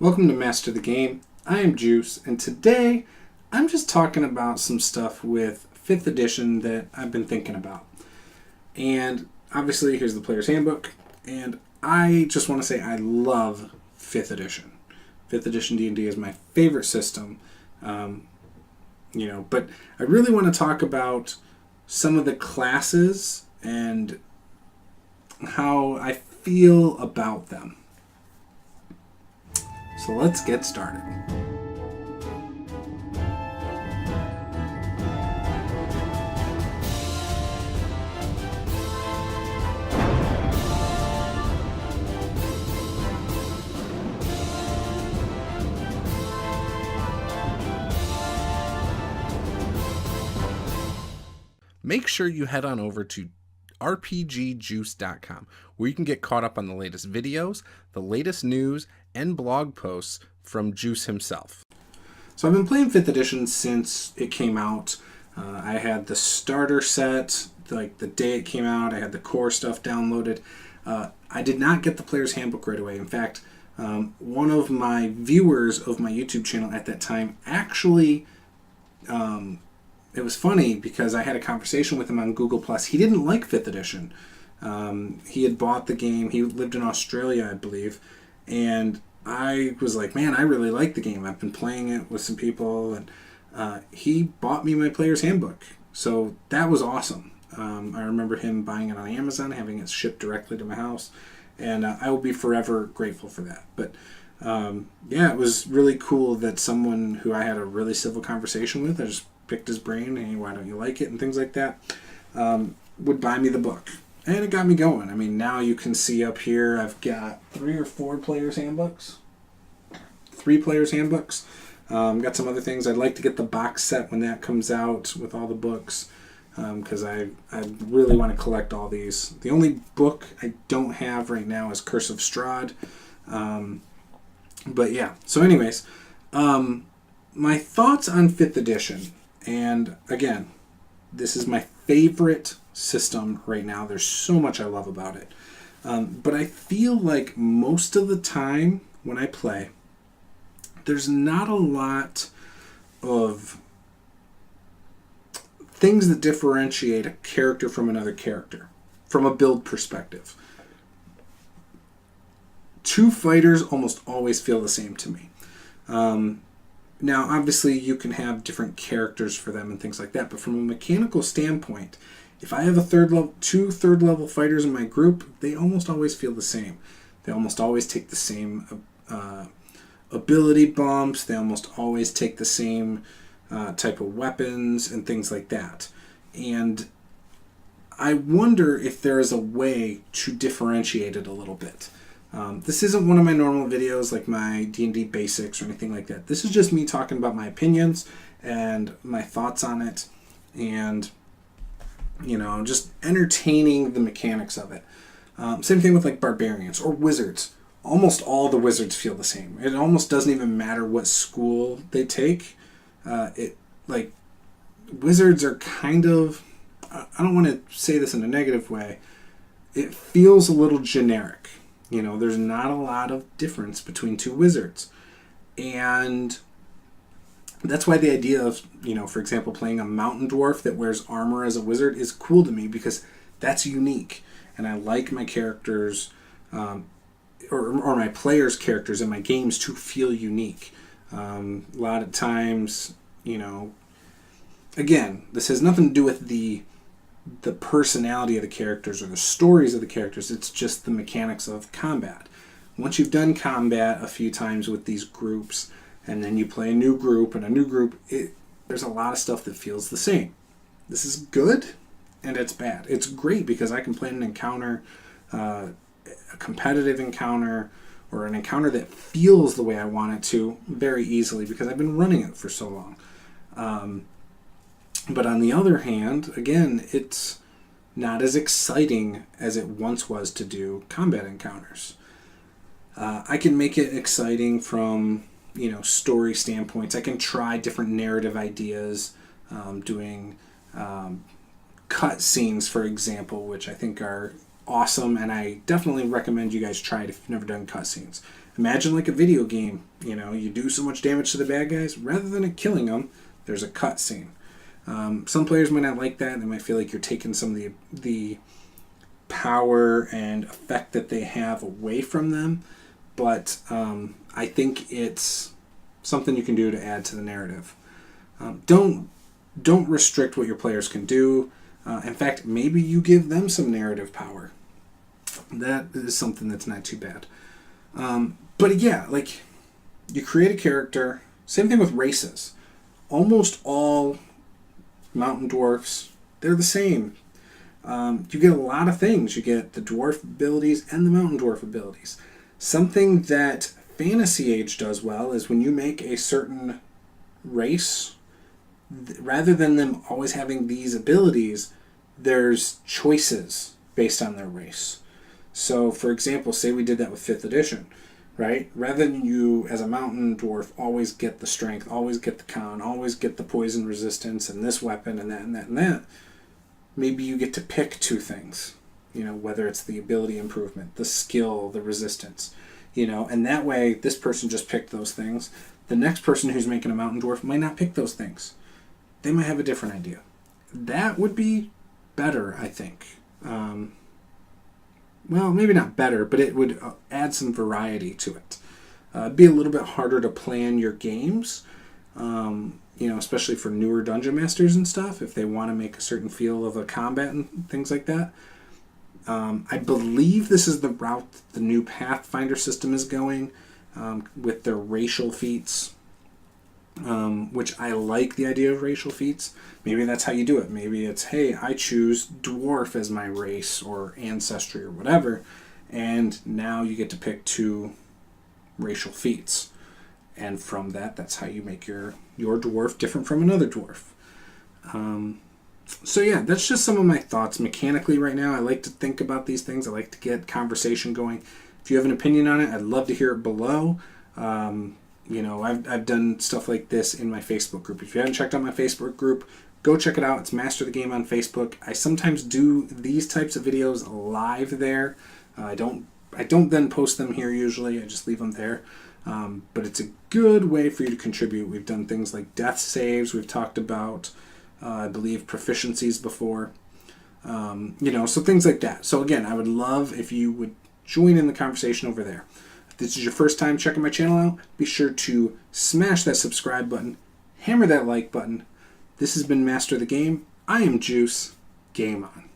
Welcome to Master the Game. I am Juice, and today I'm just talking about some stuff with 5th edition that I've been thinking about. And obviously, here's the Player's Handbook, and I just want to say I love 5th edition. 5th edition D&D is my favorite system, but I really want to talk about some of the classes and how I feel about them. So let's get started. Make sure you head on over to rpgjuice.com, where you can get caught up on the latest videos, the latest news, and blog posts from Juice himself. So I've been playing 5th edition since it came out. I had the starter set, like the day it came out. I had the core stuff downloaded. I did not get the Player's Handbook right away. In fact, one of my viewers of my YouTube channel at that time actually... it was funny because I had a conversation with him on Google+. He didn't like 5th edition. He had bought the game. He lived in Australia, I believe. And I was like, man, I really like the game. I've been playing it with some people. And he bought me my Player's Handbook. So that was awesome. I remember him buying it on Amazon, having it shipped directly to my house. And I will be forever grateful for that. But it was really cool that someone who I had a really civil conversation with, I just picked his brain, hey, why don't you like it, and things like that, would buy me the book. And it got me going. I mean, now you can see up here, I've got 3 or 4 Player's Handbooks. 3 Player's Handbooks. Got some other things. I'd like to get the box set when that comes out with all the books, because I really want to collect all these. The only book I don't have right now is Curse of Strahd. But yeah, so anyways, my thoughts on 5th edition. And again, this is my favorite system right now. There's so much I love about it. But I feel like most of the time when I play, there's not a lot of things that differentiate a character from another character, from a build perspective. 2 fighters almost always feel the same to me. Now, obviously, you can have different characters for them and things like that, but from a mechanical standpoint, if I have 2 third-level fighters in my group, they almost always feel the same. They almost always take the same ability bumps. They almost always take the same type of weapons and things like that. And I wonder if there is a way to differentiate it a little bit. This isn't one of my normal videos like my D&D basics or anything like that. This is just me talking about my opinions and my thoughts on it and, just entertaining the mechanics of it. Same thing with like barbarians or wizards. Almost all the wizards feel the same. It almost doesn't even matter what school they take. Wizards are kind of, I don't want to say this in a negative way, it feels a little generic. There's not a lot of difference between 2 wizards. And that's why the idea of, for example, playing a mountain dwarf that wears armor as a wizard is cool to me because that's unique. And I like my characters, or my players' characters in my games to feel unique. A lot of times, again, this has nothing to do with the personality of the characters or the stories of the characters. It's just the mechanics of combat. Once you've done combat a few times with these groups, and then you play a new group, there's a lot of stuff that feels the same. This is good, and it's bad. It's great because I can play an encounter, a competitive encounter, or an encounter that feels the way I want it to very easily because I've been running it for so long. But on the other hand, again, it's not as exciting as it once was to do combat encounters. I can make it exciting from, story standpoints. I can try different narrative ideas, doing cut scenes, for example, which I think are awesome, and I definitely recommend you guys try it if you've never done cutscenes. Imagine like a video game. You do so much damage to the bad guys, rather than it killing them, there's a cutscene. Some players might not like that. They might feel like you're taking some of the power and effect that they have away from them. But I think it's something you can do to add to the narrative. Don't restrict what your players can do. In fact, maybe you give them some narrative power. That is something that's not too bad. But yeah, like, you create a character. Same thing with races. Almost all mountain dwarfs, they're the same. You get a lot of things. You get the dwarf abilities and the mountain dwarf abilities. Something that Fantasy Age does well is when you make a certain race, rather than them always having these abilities, there's choices based on their race. So, for example, say we did that with 5th edition, right? Rather than you, as a mountain dwarf, always get the strength, always get the con, always get the poison resistance, and this weapon, and that, and that, and that, maybe you get to pick 2 things. Whether it's the ability improvement, the skill, the resistance, and that way this person just picked those things. The next person who's making a mountain dwarf might not pick those things. They might have a different idea. That would be better, I think. Well, maybe not better, but it would add some variety to it. It'd be a little bit harder to plan your games, especially for newer dungeon masters and stuff, if they want to make a certain feel of a combat and things like that. I believe this is the route the new Pathfinder system is going, with their racial feats, which I like the idea of racial feats. Maybe that's how you do it. Maybe it's, hey, I choose dwarf as my race or ancestry or whatever, and now you get to pick 2 racial feats. And from that, that's how you make your dwarf different from another dwarf. So yeah, that's just some of my thoughts mechanically right now. I like to think about these things. I like to get conversation going. If you have an opinion on it, I'd love to hear it below. I've done stuff like this in my Facebook group. If you haven't checked out my Facebook group, go check it out. It's Master the Game on Facebook. I sometimes do these types of videos live there. I don't then post them here usually. I just leave them there. But it's a good way for you to contribute. We've done things like death saves. We've talked about, I believe, proficiencies before. So things like that. So again, I would love if you would join in the conversation over there. If this is your first time checking my channel out, be sure to smash that subscribe button, hammer that like button. This has been Master the Game. I am Juice. Game on.